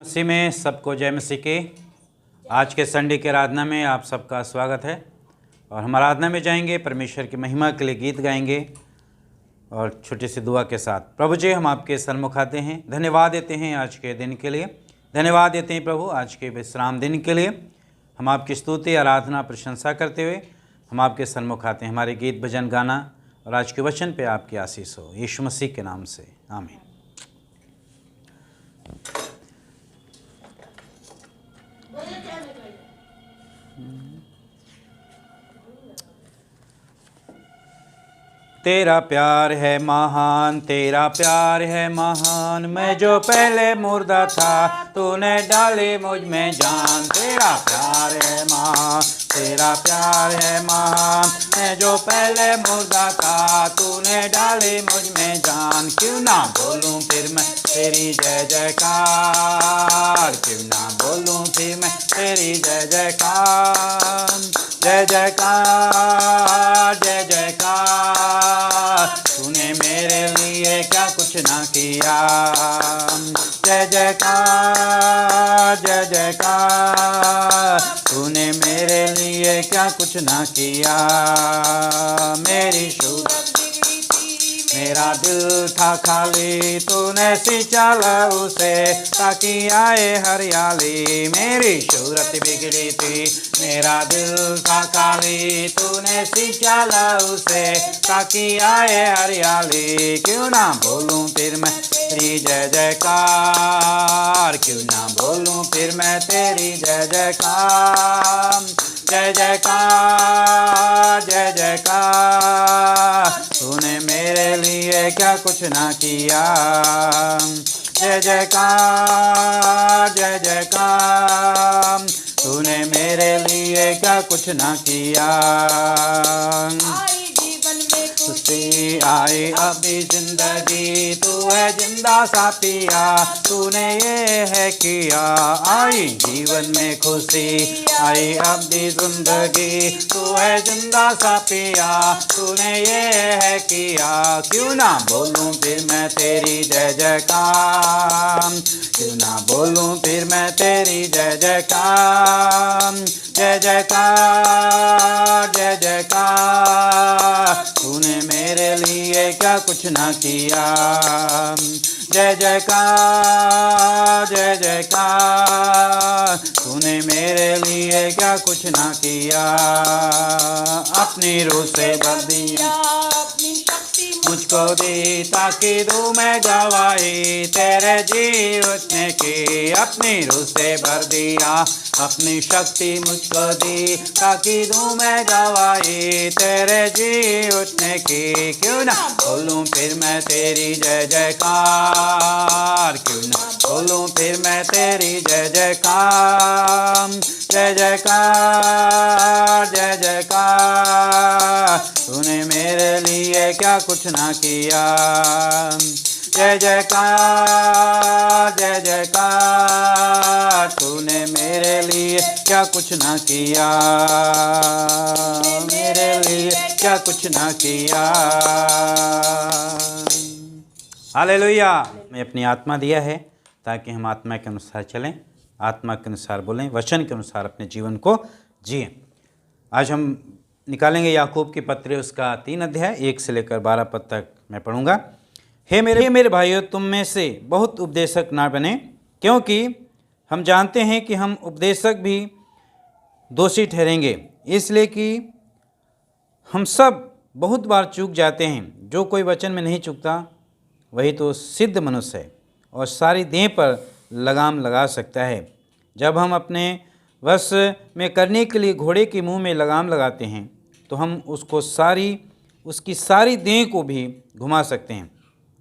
मसीह में सबको जय मसीह के। आज के संडे के आराधना में आप सबका स्वागत है और हम आराधना में जाएंगे, परमेश्वर की महिमा के लिए गीत गाएंगे और छोटी सी दुआ के साथ। प्रभु जी, हम आपके सन्मुख आते हैं, धन्यवाद देते हैं आज के दिन के लिए, धन्यवाद देते हैं प्रभु आज के विश्राम दिन के लिए। हम आपकी स्तुति आराधना प्रशंसा करते हुए हम आपके सन्मुख आते हैं। हमारे गीत भजन गाना और आज के वचन पे आपकी आशीष हो, यीशु मसीह के नाम से आमीन। तेरा प्यार है महान, तेरा प्यार है महान, मैं जो पहले मुर्दा था तूने डाली मुझ में जान। तेरा प्यार है महान, तेरा प्यार है महान, मैं जो पहले मुर्दा था तूने डाली मुझ में जान। क्यों ना बोलूं फिर मैं तेरी जय जयकार, क्यों ना बोलूं फिर मैं तेरी जय जयकार। जय जयकार जय जयकार, तूने मेरे लिए क्या कुछ ना किया। जय जयकार जय जयकार, तूने मेरे लिए क्या कुछ ना किया। मेरी सूरत मेरा दिल था खाली, तूने सिंचा उसे ताकि आए हरियाली। मेरी सूरत बिगड़ी थी, मेरा दिल था खाली, तूने सिंचा उसे ताकि आए हरियाली। क्यों ना बोलूं फिर मैं तेरी जय जयकार, क्यों ना बोलूं फिर मैं तेरी जय जयकार। जय जयकार जय जयकार, तूने मेरे लिए क्या कुछ ना किया। जय जयकार जय जयकार, तूने मेरे लिए क्या कुछ ना किया। खुशी आई अभी जिंदगी, तू है जिंदा सा पिया, तूने ये है किया। आई जीवन में खुशी आई अभी जिंदगी, तू है जिंदा सा पिया, तूने ये है किया। क्यों ना बोलूं फिर मैं तेरी जय जयकार, क्यों ना बोलूं फिर मैं तेरी जय जयकार। जय जयकार जय जयकार, तूने मेरे लिए क्या कुछ ना किया। जय जयकार जय जयकार, तूने मेरे लिए क्या कुछ ना किया। अपनी रूह से भर दिया, मुझको दी ताकि दूं मैं गवाही तेरे जी उठने की। अपनी रूह से भर दिया, अपनी शक्ति मुझको दी ताकि दूं मैं गवाही तेरे जी उठने की। क्यों ना बोलूं फिर मैं तेरी जय जयकार, क्यों ना बोलूं फिर मैं तेरी जय जयकार। जय जयकार जय जयकार, तूने मेरे लिए क्या कुछ ना किया। जय जयकार जय जयकार, तूने मेरे लिए क्या कुछ ना किया। मेरे लिए क्या कुछ ना किया। हालेलुया। मैं अपनी आत्मा दिया है ताकि हम आत्मा के अनुसार चलें, आत्मा के अनुसार बोलें, वचन के अनुसार अपने जीवन को जिएं। आज हम निकालेंगे याकूब की पत्री, उसका 3 अध्याय 1 से लेकर 12 पद तक मैं पढ़ूंगा। हे मेरे भाइयों, तुम में से बहुत उपदेशक ना बने, क्योंकि हम जानते हैं कि हम उपदेशक भी दोषी ठहरेंगे। इसलिए कि हम सब बहुत बार चूक जाते हैं। जो कोई वचन में नहीं चूकता वही तो सिद्ध मनुष्य है और सारी देह पर लगाम लगा सकता है। जब हम अपने वश में करने के लिए घोड़े के मुंह में लगाम लगाते हैं तो हम उसकी सारी देह को भी घुमा सकते हैं।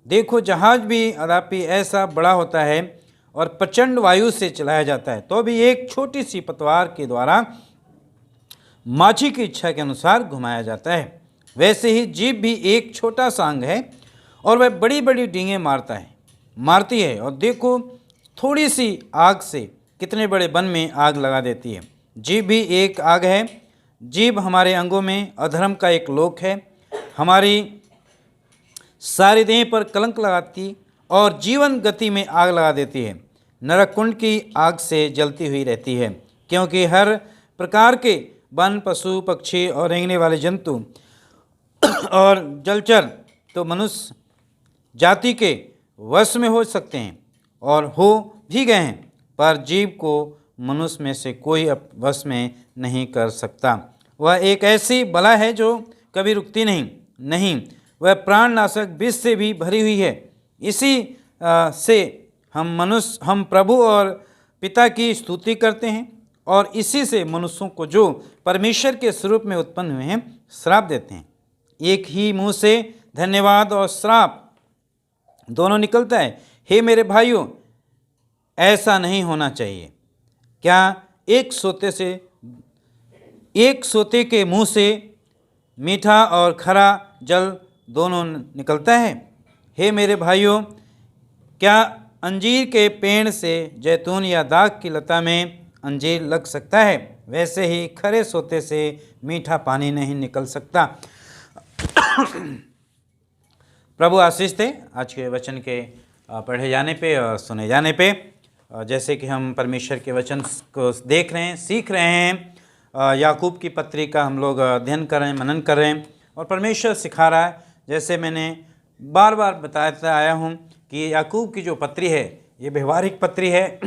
देखो, जहाज भी अदापि ऐसा बड़ा होता है और प्रचंड वायु से चलाया जाता है तो भी एक छोटी सी पतवार के द्वारा माझी की इच्छा के अनुसार घुमाया जाता है। वैसे ही जीभ भी एक छोटा सा अंग है और वह बड़ी बड़ी डींगें मारती है। और देखो, थोड़ी सी आग से कितने बड़े वन में आग लगा देती है। जीभ भी एक आग है। जीभ हमारे अंगों में अधर्म का एक लोक है, हमारी सारी देह पर कलंक लगाती और जीवन गति में आग लगा देती है। नरक कुंड की आग से जलती हुई रहती है, क्योंकि हर प्रकार के वन, पशु, पक्षी और रेंगने वाले जंतु और जलचर तो मनुष्य जाति के वश में हो सकते हैं और हो भी गए हैं, पर जीव को मनुष्य में से कोई वश में नहीं कर सकता। वह एक ऐसी बला है जो कभी रुकती नहीं, वह प्राणनाशक विष से भी भरी हुई है। इसी से हम प्रभु और पिता की स्तुति करते हैं और इसी से मनुष्यों को जो परमेश्वर के स्वरूप में उत्पन्न हुए हैं श्राप देते हैं। एक ही मुंह से धन्यवाद और श्राप दोनों निकलता है। हे मेरे भाइयों, ऐसा नहीं होना चाहिए। क्या एक सोते के मुंह से मीठा और खरा जल दोनों निकलता है? हे मेरे भाइयों, क्या अंजीर के पेड़ से जैतून या दाख की लता में अंजीर लग सकता है? वैसे ही खरे सोते से मीठा पानी नहीं निकल सकता। प्रभु आशीष दे आज के वचन के पढ़े जाने पे और सुने जाने पे। जैसे कि हम परमेश्वर के वचन को देख रहे हैं, सीख रहे हैं, याकूब की पत्री का हम लोग अध्ययन कर रहे हैं, मनन कर रहे हैं और परमेश्वर सिखा रहा है। जैसे मैंने बार बार बताता आया हूँ कि याकूब की जो पत्री है ये व्यवहारिक पत्री है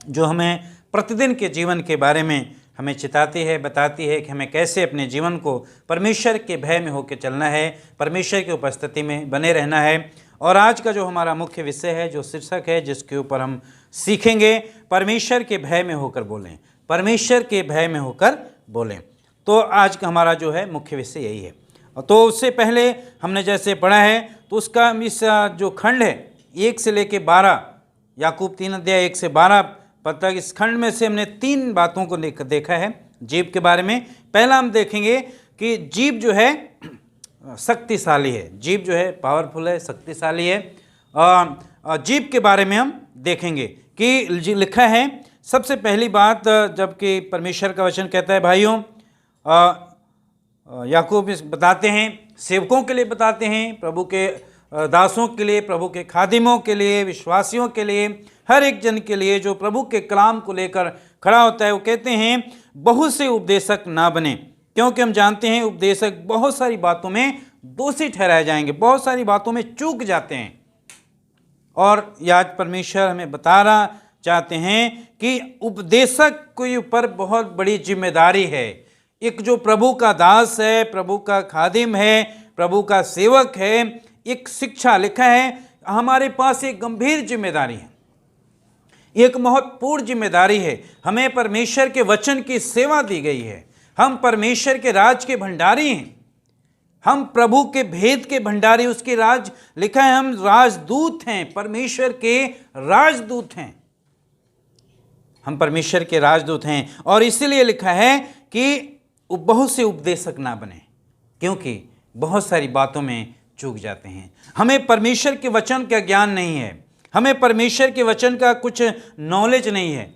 जो हमें प्रतिदिन के जीवन के बारे में हमें चिताती है, बताती है कि हमें कैसे अपने जीवन को परमेश्वर के भय में होकर चलना है, परमेश्वर की उपस्थिति में बने रहना है। और आज का जो हमारा मुख्य विषय है, जो शीर्षक है जिसके ऊपर हम सीखेंगे, परमेश्वर के भय में होकर बोलें, परमेश्वर के भय में होकर बोलें। तो आज का हमारा जो है मुख्य विषय यही है। तो उससे पहले हमने जैसे पढ़ा है तो उसका इस जो खंड है 1 से लेकर 12, याकूब 3 अध्याय 1 से 12 पद तक, इस खंड में से हमने 3 बातों को देखा है जीव के बारे में। पहला हम देखेंगे कि जीव जो है शक्तिशाली है, जीव जो है पावरफुल है, शक्तिशाली है। जीव के बारे में हम देखेंगे कि लिखा है सबसे पहली बात, जबकि परमेश्वर का वचन कहता है भाइयों, याकूब बताते हैं, सेवकों के लिए बताते हैं, प्रभु के दासों के लिए, प्रभु के खादिमों के लिए, विश्वासियों के लिए, हर एक जन के लिए जो प्रभु के कलाम को लेकर खड़ा होता है। वो कहते हैं बहुत से उपदेशक ना बने, क्योंकि हम जानते हैं उपदेशक बहुत सारी बातों में दोषी ठहराए जाएंगे, बहुत सारी बातों में चूक जाते हैं। और आज परमेश्वर हमें बताना चाहते हैं कि उपदेशक के ऊपर बहुत बड़ी जिम्मेदारी है। एक जो प्रभु का दास है, प्रभु का खादिम है, प्रभु का सेवक है, एक शिक्षा लिखा है, हमारे पास एक गंभीर जिम्मेदारी है, एक महत्वपूर्ण जिम्मेदारी है। हमें परमेश्वर के वचन की सेवा दी गई है। हम परमेश्वर के राज के भंडारी हैं, हम प्रभु के भेद के भंडारी, उसके राज लिखा है, हम राजदूत हैं, परमेश्वर के राजदूत हैं, हम परमेश्वर के राजदूत हैं। और इसीलिए लिखा है कि बहुत से उपदेशक ना बने, क्योंकि बहुत सारी बातों में चूक जाते हैं। हमें परमेश्वर के वचन का ज्ञान नहीं है, हमें परमेश्वर के वचन का कुछ नॉलेज नहीं है,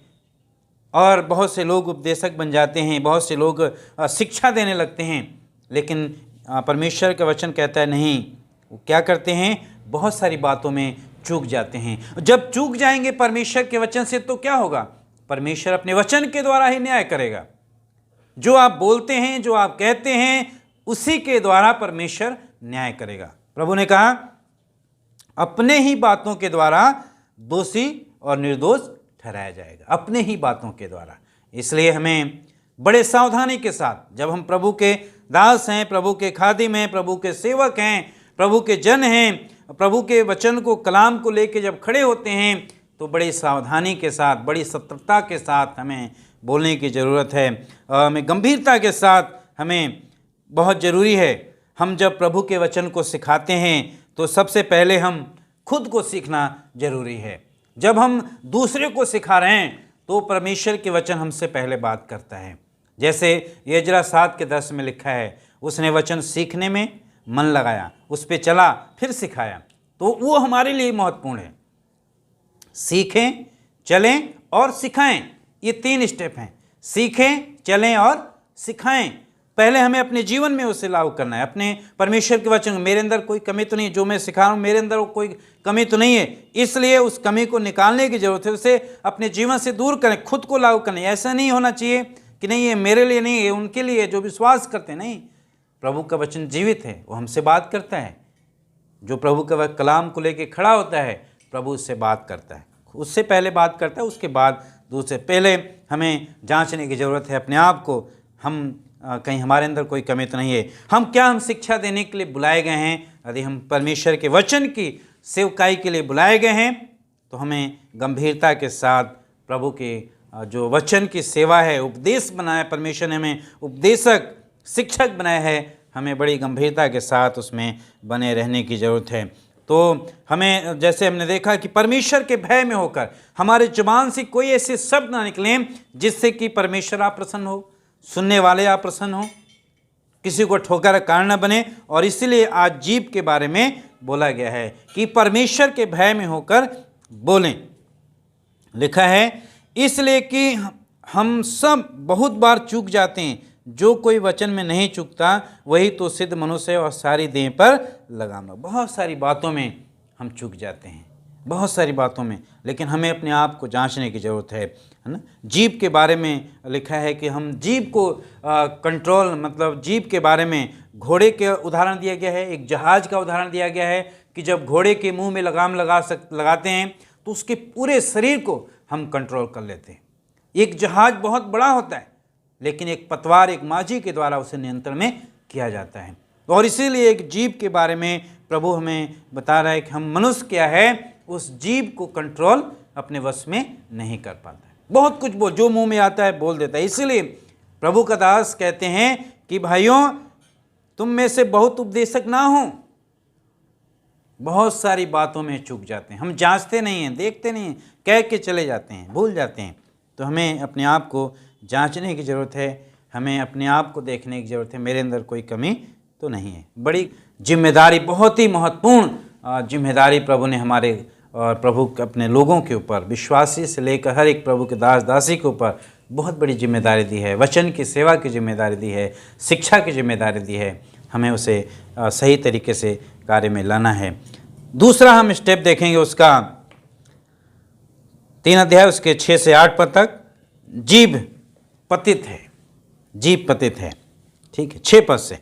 और बहुत से लोग उपदेशक बन जाते हैं, बहुत से लोग शिक्षा देने लगते हैं, लेकिन परमेश्वर का वचन कहता है नहीं, वो क्या करते हैं, बहुत सारी बातों में चूक जाते हैं। जब चूक जाएंगे परमेश्वर के वचन से तो क्या होगा, परमेश्वर अपने वचन के द्वारा ही न्याय करेगा। जो आप बोलते हैं, जो आप कहते हैं, उसी के द्वारा परमेश्वर न्याय करेगा। प्रभु ने कहा अपने ही बातों के द्वारा दोषी और निर्दोष ठहराया जाएगा, अपने ही बातों के द्वारा। इसलिए हमें बड़े सावधानी के साथ, जब हम प्रभु के दास हैं, प्रभु के खादिम हैं, प्रभु के सेवक हैं, प्रभु के जन हैं, प्रभु के वचन को, कलाम को लेके जब खड़े होते हैं तो बड़ी सावधानी के साथ, बड़ी सतर्कता के साथ हमें बोलने की ज़रूरत है। हमें गंभीरता के साथ, हमें बहुत ज़रूरी है। हम जब प्रभु के वचन को सिखाते हैं तो सबसे पहले हम खुद को सीखना ज़रूरी है। जब हम दूसरे को सिखा रहे हैं तो परमेश्वर के वचन हमसे पहले बात करता है। जैसे यजरा 7:10 में लिखा है, उसने वचन सीखने में मन लगाया, उस पर चला, फिर सिखाया। तो वो हमारे लिए महत्वपूर्ण है। सीखें, चलें और सिखाएं, ये 3 स्टेप हैं। सीखें, चलें और सिखाएं। पहले हमें अपने जीवन में उसे लागू करना है। अपने परमेश्वर के वचन, मेरे अंदर कोई कमी तो नहीं, जो मैं सिखा रहा हूँ मेरे अंदर कोई कमी तो नहीं है, इसलिए उस कमी को निकालने की जरूरत है। उसे अपने जीवन से दूर करें, खुद को लागू करें। ऐसा नहीं होना चाहिए कि नहीं ये मेरे लिए नहीं है, उनके लिए जो विश्वास करते हैं। नहीं, प्रभु का वचन जीवित है, वो हमसे बात करता है। जो प्रभु का कलाम को लेके खड़ा होता है, प्रभु उससे बात करता है, उससे पहले बात करता है, उसके बाद दूसरे। पहले हमें जांचने की ज़रूरत है अपने आप को, हम कहीं हमारे अंदर कोई कमी तो नहीं है। हम शिक्षा देने के लिए बुलाए गए हैं। यदि हम परमेश्वर के वचन की सेवकाई के लिए बुलाए गए हैं तो हमें गंभीरता के साथ प्रभु के जो वचन की सेवा है, उपदेश बनाया परमेश्वर ने, हमें उपदेशक शिक्षक बनाया है, हमें बड़ी गंभीरता के साथ उसमें बने रहने की ज़रूरत है। तो हमें, जैसे हमने देखा कि परमेश्वर के भय में होकर हमारे जुबान से कोई ऐसे शब्द ना निकलें जिससे कि परमेश्वर आप प्रसन्न हो, सुनने वाले आप प्रसन्न हो, किसी को ठोकर का कारण न बने। और इसीलिए आज जीभ के बारे में बोला गया है कि परमेश्वर के भय में होकर बोलें। लिखा है इसलिए कि हम सब बहुत बार चूक जाते हैं, जो कोई वचन में नहीं चूकता वही तो सिद्ध मनुष्य और सारी देह पर लगाना। बहुत सारी बातों में हम चूक जाते हैं, बहुत सारी बातों में, लेकिन हमें अपने आप को जांचने की ज़रूरत है ना। जीभ के बारे में लिखा है कि हम जीभ को कंट्रोल, मतलब जीभ के बारे में घोड़े के उदाहरण दिया गया है, एक जहाज़ का उदाहरण दिया गया है कि जब घोड़े के मुंह में लगाम लगाते हैं तो उसके पूरे शरीर को हम कंट्रोल कर लेते हैं। एक जहाज़ बहुत बड़ा होता है, लेकिन एक पतवार, एक माझी के द्वारा उसे नियंत्रण में किया जाता है। और इसीलिए एक जीभ के बारे में प्रभु हमें बता रहा है कि हम मनुष्य क्या है, उस जीभ को कंट्रोल अपने वश में नहीं कर पाता है। बहुत कुछ जो मुंह में आता है बोल देता है। इसीलिए प्रभु का दास कहते हैं कि भाइयों, तुम में से बहुत उपदेशक ना हो, बहुत सारी बातों में चूक जाते हैं। हम जांचते नहीं हैं, देखते नहीं हैं, कह के चले जाते हैं, भूल जाते हैं। तो हमें अपने आप को जांचने की ज़रूरत है, हमें अपने आप को देखने की ज़रूरत है, मेरे अंदर कोई कमी तो नहीं है। बड़ी जिम्मेदारी, बहुत ही महत्वपूर्ण जिम्मेदारी प्रभु ने हमारे और प्रभु अपने लोगों के ऊपर, विश्वासी से लेकर हर एक प्रभु के दास दासी के ऊपर बहुत बड़ी जिम्मेदारी दी है। वचन की सेवा की जिम्मेदारी दी है, शिक्षा की जिम्मेदारी दी है। हमें उसे सही तरीके से कार्य में लाना है। दूसरा हम स्टेप देखेंगे उसका 3 अध्याय उसके 6 से 8 पद तक। जीभ पतित है, जीभ पतित है, ठीक है। 6 पद से,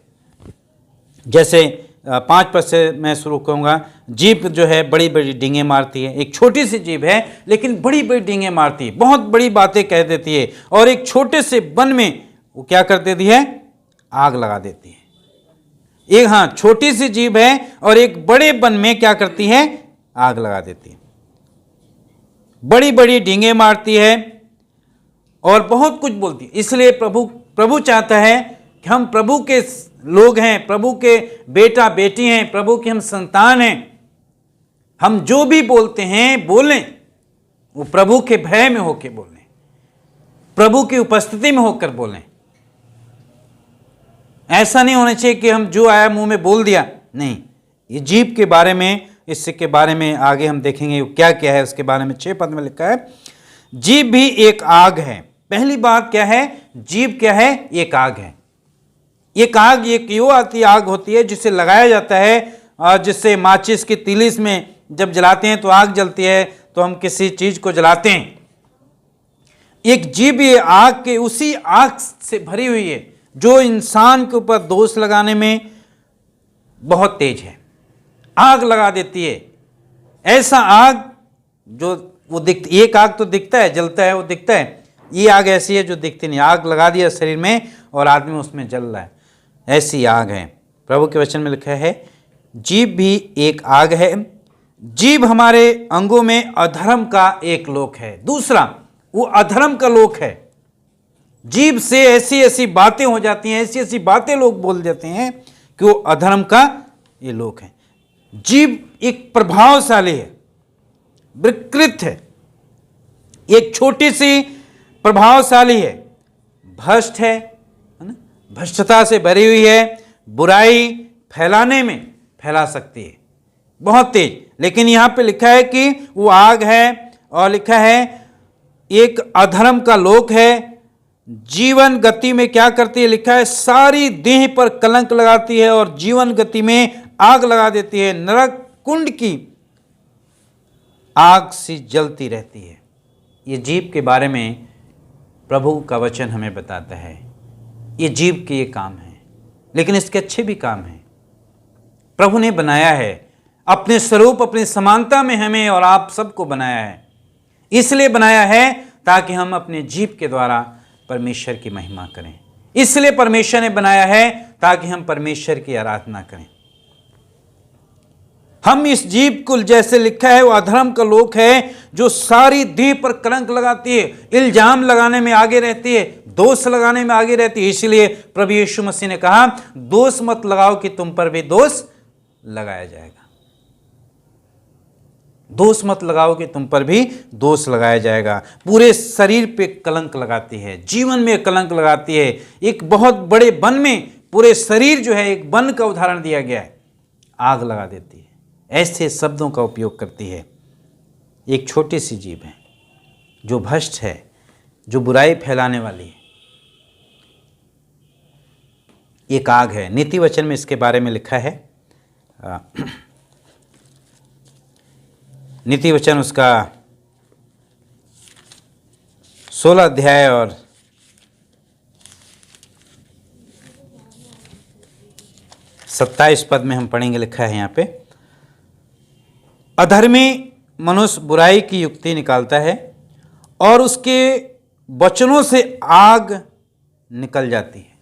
जैसे 5 पद से मैं शुरू करूँगा। जीभ जो है बड़ी बड़ी डींगे मारती है। एक छोटी सी जीभ है लेकिन बड़ी बड़ी डींगे मारती है, बहुत बड़ी बातें कह देती है। और एक छोटे से बन में वो क्या कर देती है, आग लगा देती है। एक, हाँ, छोटी सी जीभ है और एक बड़े बन में क्या करती है, आग लगा देती है। बड़ी बड़ी डींगे मारती है और बहुत कुछ बोलती है। इसलिए प्रभु चाहता है कि हम प्रभु के लोग हैं, प्रभु के बेटा बेटी हैं, प्रभु के हम संतान हैं। हम जो भी बोलते हैं बोलें, वो प्रभु के भय में होकर बोलें, प्रभु की उपस्थिति में होकर बोलें। ऐसा नहीं होना चाहिए कि हम जो आया मुंह में बोल दिया। नहीं, ये जीभ के बारे में, इसके बारे में आगे हम देखेंगे क्या क्या है उसके बारे में। 6 पद में लिखा है जीभ भी एक आग है। पहली बात क्या है, जीभ क्या है, एक आग है। एक आग, एक यो आती आग होती है जिसे लगाया जाता है, और जिससे माचिस की तीली में जब जलाते हैं तो आग जलती है, तो हम किसी चीज को जलाते हैं। एक जीभ ये आग के, उसी आग से भरी हुई है जो इंसान के ऊपर दोष लगाने में बहुत तेज है, आग लगा देती है। ऐसा आग जो वो एक आग तो दिखता है, जलता है, वो दिखता है। ये आग ऐसी है जो दिखती नहीं, आग लगा दिया शरीर में और आदमी उसमें जल रहा है, ऐसी आग है। प्रभु के वचन में लिखा है जीभ भी एक आग है। जीभ हमारे अंगों में अधर्म का एक लोक है। दूसरा, वो अधर्म का लोक है। जीभ से ऐसी ऐसी बातें हो जाती हैं, ऐसी ऐसी बातें लोग बोल देते हैं कि वो अधर्म का ये लोक है। जीभ एक प्रभावशाली है, विकृत है, एक छोटी सी प्रभावशाली है, भ्रष्ट है ना, भ्रष्टता से भरी हुई है, बुराई फैलाने में फैला सकती है, बहुत तेज। लेकिन यहाँ पे लिखा है कि वो आग है, और लिखा है एक अधर्म का लोक है जीवन गति में क्या करती है, लिखा है सारी देह पर कलंक लगाती है और जीवन गति में आग लगा देती है, नरक कुंड की आग सी जलती रहती है। ये जीव के बारे में प्रभु का वचन हमें बताता है। ये जीव के ये काम है, लेकिन इसके अच्छे भी काम हैं। प्रभु ने बनाया है अपने स्वरूप, अपनी समानता में हमें और आप सबको बनाया है। इसलिए बनाया है ताकि हम अपने जीव के द्वारा परमेश्वर की महिमा करें। इसलिए परमेश्वर ने बनाया है ताकि हम परमेश्वर की आराधना करें। हम इस जीव को, जैसे लिखा है, वो अधर्म का लोक है जो सारी देह पर कलंक लगाती है, इल्जाम लगाने में आगे रहती है, दोष लगाने में आगे रहती है। इसलिए प्रभु यीशु मसीह ने कहा, दोष मत लगाओ कि तुम पर भी दोष लगाया जाएगा। दोष मत लगाओ कि तुम पर भी दोष लगाया जाएगा। पूरे शरीर पे कलंक लगाती है, जीवन में कलंक लगाती है। एक बहुत बड़े वन में पूरे शरीर जो है, एक वन का उदाहरण दिया गया है, आग लगा देती है। ऐसे शब्दों का उपयोग करती है। एक छोटी सी जीव है जो भ्रष्ट है, जो बुराई फैलाने वाली है, एक आग है। नीति वचन में इसके बारे में लिखा है, नीति वचन उसका 16 अध्याय और 27 पद में हम पढ़ेंगे। लिखा है यहाँ पे, अधर्मी मनुष्य बुराई की युक्ति निकालता है और उसके वचनों से आग निकल जाती है।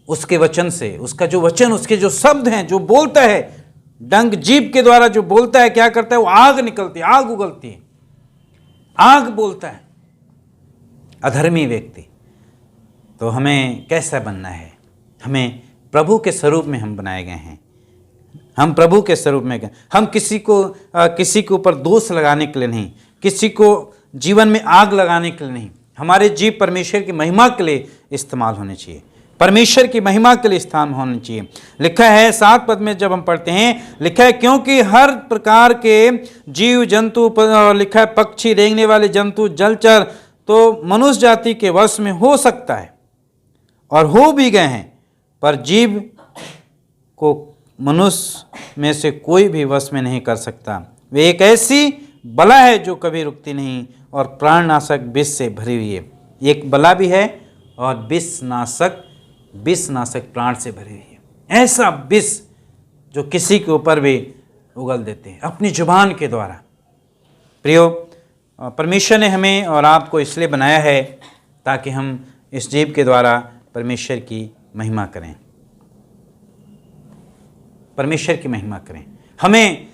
उसके वचन से, उसका जो वचन, उसके जो शब्द हैं, जो बोलता है, डंक जीभ के द्वारा जो बोलता है, क्या करता है, वो आग निकलती है, आग उगलती है, आग बोलता है अधर्मी व्यक्ति। तो हमें कैसा बनना है? हमें प्रभु के स्वरूप में हम बनाए गए हैं। हम प्रभु के स्वरूप में गए। हम किसी के ऊपर दोष लगाने के लिए नहीं, किसी को जीवन में आग लगाने के लिए नहीं। हमारे जीव परमेश्वर की महिमा के लिए इस्तेमाल होने चाहिए, परमेश्वर की महिमा के लिए स्थान होना चाहिए। लिखा है 7 पद में जब हम पढ़ते हैं, लिखा है क्योंकि हर प्रकार के जीव जंतु, लिखा है पक्षी, रेंगने वाले जंतु, जलचर तो मनुष्य जाति के वश में हो सकता है और हो भी गए हैं, पर जीव को मनुष्य में से कोई भी वश में नहीं कर सकता। वे एक ऐसी बला है जो कभी रुकती नहीं और प्राणनाशक विष से भरी हुई है। एक बला भी है और विषनाशक प्राण से भरी हुई है। ऐसा विष जो किसी के ऊपर भी उगल देते हैं अपनी जुबान के द्वारा। प्रियो, परमेश्वर ने हमें और आपको इसलिए बनाया है ताकि हम इस जीव के द्वारा परमेश्वर की महिमा करें, परमेश्वर की महिमा करें। हमें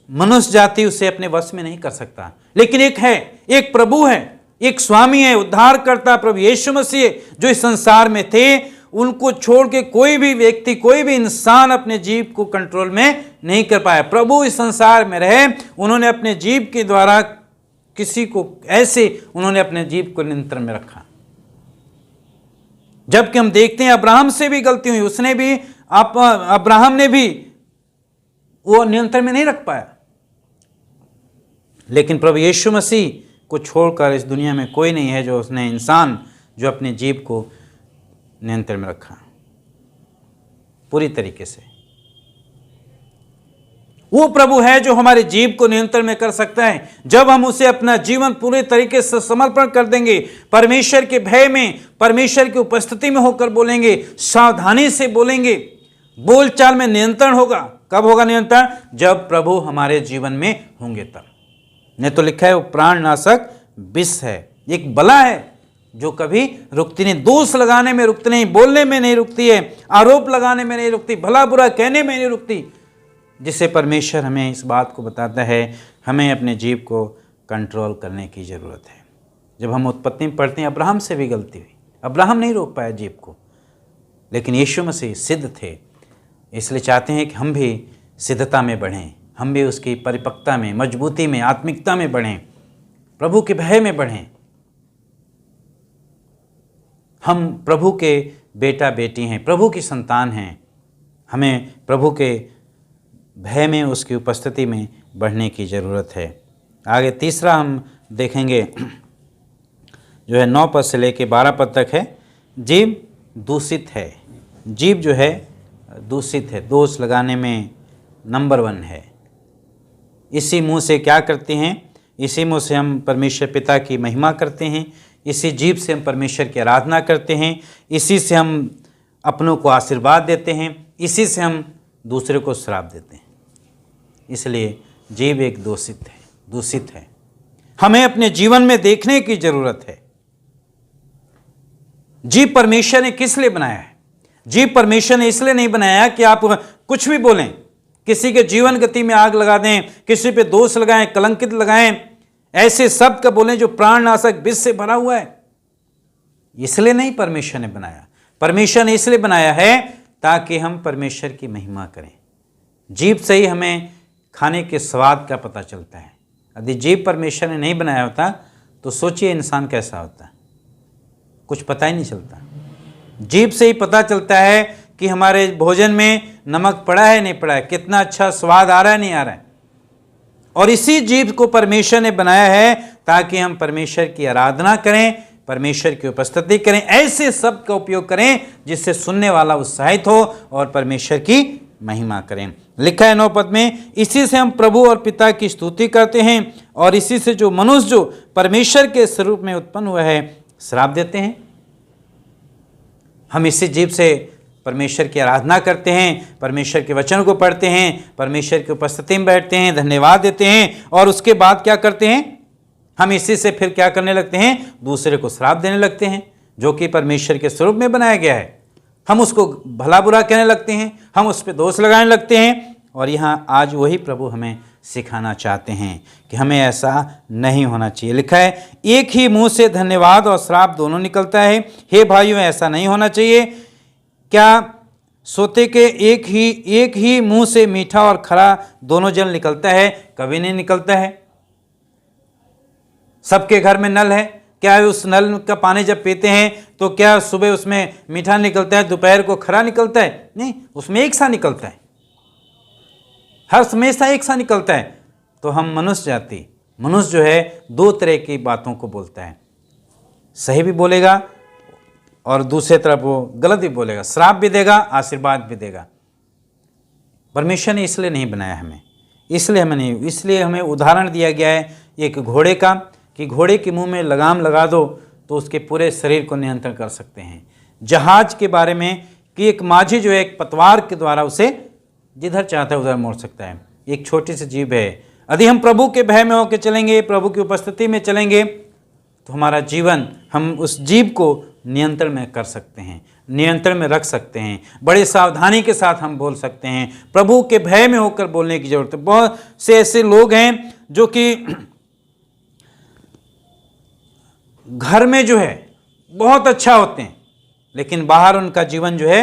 मनुष्य जाति उसे अपने वश में नहीं कर सकता, लेकिन एक है, एक प्रभु है, एक स्वामी है, उद्धार करता प्रभु यीशु मसीह जो इस संसार में थे। उनको छोड़ के कोई भी व्यक्ति, कोई भी इंसान अपने जीव को कंट्रोल में नहीं कर पाया। प्रभु इस संसार में रहे, उन्होंने अपने जीव के द्वारा किसी को ऐसे उन्होंने अपने जीव को नियंत्रण में रखा। जबकि हम देखते हैं अब्राहम से भी गलती हुई, उसने भी, अब्राहम ने भी वो नियंत्रण में नहीं रख पाया। लेकिन प्रभु यीशु मसीह को छोड़कर इस दुनिया में कोई नहीं है जो उसने इंसान जो अपने जीव को नियंत्रण में रखा पूरी तरीके से। वो प्रभु है जो हमारे जीव को नियंत्रण में कर सकता है जब हम उसे अपना जीवन पूरे तरीके से समर्पण कर देंगे, परमेश्वर के भय में, परमेश्वर की उपस्थिति में होकर बोलेंगे, सावधानी से बोलेंगे, बोलचाल में नियंत्रण होगा। कब होगा नियंत्रण? जब प्रभु हमारे जीवन में होंगे तब। नहीं तो लिखा है वो प्राणनाशक विष है, एक बला है जो कभी रुकती नहीं, दोष लगाने में रुकती नहीं, बोलने में नहीं रुकती है, आरोप लगाने में नहीं रुकती, भला बुरा कहने में नहीं रुकती। जिसे परमेश्वर हमें इस बात को बताता है, हमें अपने जीव को कंट्रोल करने की ज़रूरत है। जब हम उत्पत्ति में पढ़ते हैं, अब्राहम से भी गलती हुई, अब्राहम नहीं रोक पाया जीव को, लेकिन यीशु मसीह सिद्ध थे। इसलिए चाहते हैं कि हम भी सिद्धता में बढ़ें, हम भी उसकी परिपक्वता में, मजबूती में, आत्मिकता में बढ़ें, प्रभु के भय में बढ़ें। हम प्रभु के बेटा बेटी हैं, प्रभु की संतान हैं। हमें प्रभु के भय में, उसकी उपस्थिति में बढ़ने की ज़रूरत है। आगे तीसरा हम देखेंगे जो है 9 पद से लेके 12 पद तक है। जीभ दूषित है, जीभ जो है दूषित है, दोष लगाने में नंबर 1 है। इसी मुंह से क्या करते हैं, इसी मुंह से हम परमेश्वर पिता की महिमा करते हैं, इसी जीभ से हम परमेश्वर की आराधना करते हैं, इसी से हम अपनों को आशीर्वाद देते हैं, इसी से हम दूसरे को श्राप देते हैं। इसलिए जीभ एक दूषित है। हमें अपने जीवन में देखने की जरूरत है, जीभ परमेश्वर ने किस लिए बनाया है। जीभ परमेश्वर ने इसलिए नहीं बनाया कि आप कुछ भी बोलें, किसी के जीवन गति में आग लगा दें, किसी पे दोष लगाएं, कलंकित लगाएं, ऐसे शब्द का बोलें जो प्राणनाशक विष से भरा हुआ है। इसलिए नहीं परमेश्वर ने बनाया। परमेश्वर ने इसलिए बनाया है ताकि हम परमेश्वर की महिमा करें। जीभ से ही हमें खाने के स्वाद का पता चलता है। यदि जीभ परमेश्वर ने नहीं बनाया होता तो सोचिए इंसान कैसा होता, कुछ पता ही नहीं चलता। जीभ से ही पता चलता है कि हमारे भोजन में नमक पड़ा है नहीं पड़ा है, कितना अच्छा स्वाद आ रहा है नहीं आ रहा है। और इसी जीभ को परमेश्वर ने बनाया है ताकि हम परमेश्वर की आराधना करें, परमेश्वर की उपस्थिति करें, ऐसे शब्द का उपयोग करें जिससे सुनने वाला उत्साहित हो और परमेश्वर की महिमा करें। लिखा है 9 पद में, इसी से हम प्रभु और पिता की स्तुति करते हैं और इसी से जो मनुष्य जो परमेश्वर के स्वरूप में उत्पन्न हुआ है श्राप देते हैं। हम इसी जीभ से परमेश्वर की आराधना करते हैं, परमेश्वर के वचन को पढ़ते हैं, परमेश्वर की उपस्थिति में बैठते हैं, धन्यवाद देते हैं और उसके बाद क्या करते हैं, हम इसी से फिर क्या करने लगते हैं, दूसरे को श्राप देने लगते हैं जो कि परमेश्वर के स्वरूप में बनाया गया है। हम उसको भला बुरा कहने लगते हैं, हम उस पर दोष लगाने लगते हैं। और यहाँ आज वही प्रभु हमें सिखाना चाहते हैं कि हमें ऐसा नहीं होना चाहिए। लिखा है, एक ही मुंह से धन्यवाद और श्राप दोनों निकलता है। हे भाइयों, ऐसा नहीं होना चाहिए। क्या सोते के एक ही मुंह से मीठा और खरा दोनों जल निकलता है? कभी नहीं निकलता है। सबके घर में नल है, क्या उस नल का पानी जब पीते हैं तो क्या सुबह उसमें मीठा निकलता है, दोपहर को खरा निकलता है? नहीं, उसमें एक सा निकलता है, हर हमेशा एक सा निकलता है। तो हम मनुष्य जो है 2 तरह की बातों को बोलता है, सही भी बोलेगा और दूसरे तरफ वो गलत भी बोलेगा, श्राप भी देगा, आशीर्वाद भी देगा। परमेश्वर ने इसलिए नहीं बनाया हमें, इसलिए हमें उदाहरण दिया गया है एक घोड़े का, कि घोड़े के मुंह में लगाम लगा दो तो उसके पूरे शरीर को नियंत्रण कर सकते हैं। जहाज के बारे में कि एक माझी जो है एक पतवार के द्वारा उसे जिधर चाहता है उधर मोड़ सकता है। एक छोटी सी जीभ है। यदि हम प्रभु के भय में होकर चलेंगे, प्रभु की उपस्थिति में चलेंगे तो हमारा जीवन, हम उस जीभ को नियंत्रण में कर सकते हैं, नियंत्रण में रख सकते हैं। बड़े सावधानी के साथ हम बोल सकते हैं। प्रभु के भय में होकर बोलने की जरूरत है। बहुत से ऐसे लोग हैं जो कि घर में जो है बहुत अच्छा होते हैं लेकिन बाहर उनका जीवन जो है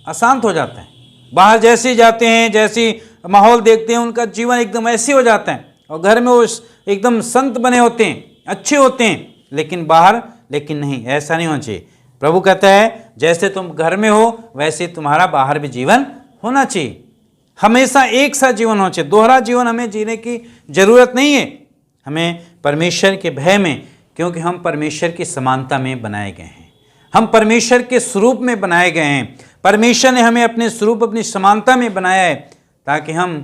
अशांत हो जाता है। बाहर जैसे जाते हैं, जैसी माहौल देखते हैं, उनका जीवन एकदम ऐसे हो जाता है। और घर में वो एकदम संत बने होते हैं, अच्छे होते हैं, लेकिन बाहर नहीं, ऐसा नहीं होना चाहिए। प्रभु कहता है जैसे तुम घर में हो वैसे तुम्हारा बाहर भी जीवन होना चाहिए। हमेशा एक सा जीवन होना चाहिए। दोहरा जीवन हमें जीने की जरूरत नहीं है। हमें परमेश्वर के भय में, क्योंकि हम परमेश्वर की समानता में बनाए गए हैं, हम परमेश्वर के स्वरूप में बनाए गए हैं। परमेश्वर ने हमें अपने स्वरूप, अपनी समानता में बनाया है ताकि हम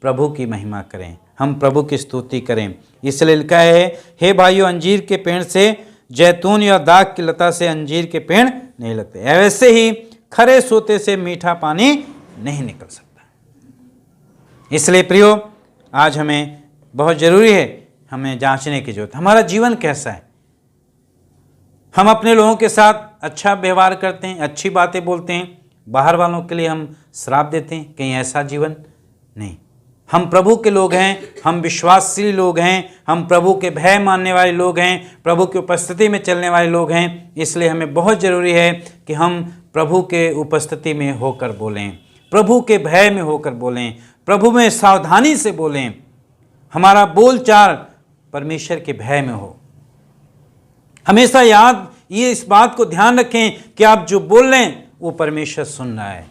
प्रभु की महिमा करें, हम प्रभु की स्तुति करें। इसलिए लिखा है, हे भाइयों, अंजीर के पेड़ से जैतून या दाख की लता से अंजीर के पेड़ नहीं लगते, वैसे ही खरे सोते से मीठा पानी नहीं निकल सकता। इसलिए प्रियो, आज हमें बहुत जरूरी है, हमें जांचने की जरूरत है हमारा जीवन कैसा है। हम अपने लोगों के साथ अच्छा व्यवहार करते हैं, अच्छी बातें बोलते हैं, बाहर वालों के लिए हम श्राप देते हैं, कहीं ऐसा जीवन नहीं। हम प्रभु के लोग हैं, हम विश्वासशील लोग हैं, हम प्रभु के भय मानने वाले लोग हैं, प्रभु की उपस्थिति में चलने वाले लोग हैं। इसलिए हमें बहुत ज़रूरी है कि हम प्रभु के उपस्थिति में होकर बोलें, प्रभु के भय में होकर बोलें, प्रभु में सावधानी से बोलें। हमारा बोलचाल परमेश्वर के भय में हो। हमेशा ये इस बात को ध्यान रखें कि आप जो बोल रहे हैं वो परमेश्वर सुन रहा है।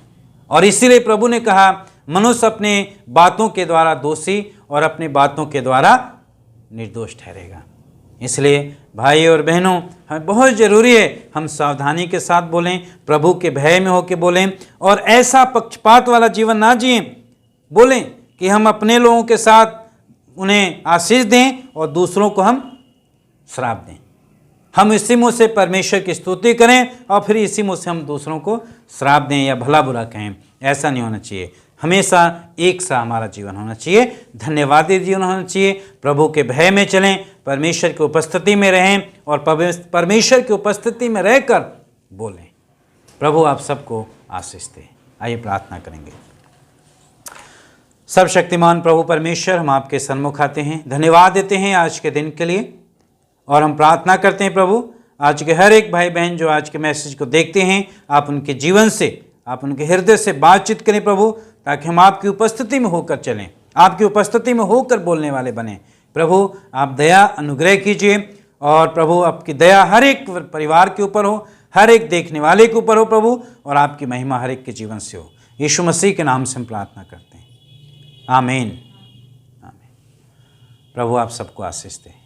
और इसीलिए प्रभु ने कहा, मनुष्य अपने बातों के द्वारा दोषी और अपनी बातों के द्वारा निर्दोष ठहरेगा। इसलिए भाई और बहनों, हमें बहुत ज़रूरी है हम सावधानी के साथ बोलें, प्रभु के भय में होकर बोलें और ऐसा पक्षपात वाला जीवन ना जिए। बोलें कि हम अपने लोगों के साथ उन्हें आशीष दें और दूसरों को हम श्राप दें। हम इसी मुँह से परमेश्वर की स्तुति करें और फिर इसी मुँह से हम दूसरों को श्राप दें या भला बुरा कहें। ऐसा नहीं होना चाहिए। हमेशा एक सा हमारा जीवन होना चाहिए, धन्यवादी जीवन होना चाहिए। प्रभु के भय में चलें, परमेश्वर की उपस्थिति में रहें और परमेश्वर की उपस्थिति में रहकर बोलें। प्रभु आप सबको आशीष दे। आइए प्रार्थना करेंगे। सर्वशक्तिमान प्रभु परमेश्वर, हम आपके सन्मुख आते हैं, धन्यवाद देते हैं आज के दिन के लिए और हम प्रार्थना करते हैं प्रभु आज के हर एक भाई बहन जो आज के मैसेज को देखते हैं, आप उनके जीवन से, आप उनके हृदय से बातचीत करें प्रभु, ताकि हम आपकी उपस्थिति में होकर चलें, आपकी उपस्थिति में होकर बोलने वाले बने। प्रभु आप दया अनुग्रह कीजिए और प्रभु आपकी दया हर एक परिवार के ऊपर हो, हर एक देखने वाले के ऊपर हो प्रभु, और आपकी महिमा हर एक के जीवन से हो। यीशु मसीह के नाम से हम प्रार्थना करते हैं, आमीन। आमीन। प्रभु आप सबको आशीष दें।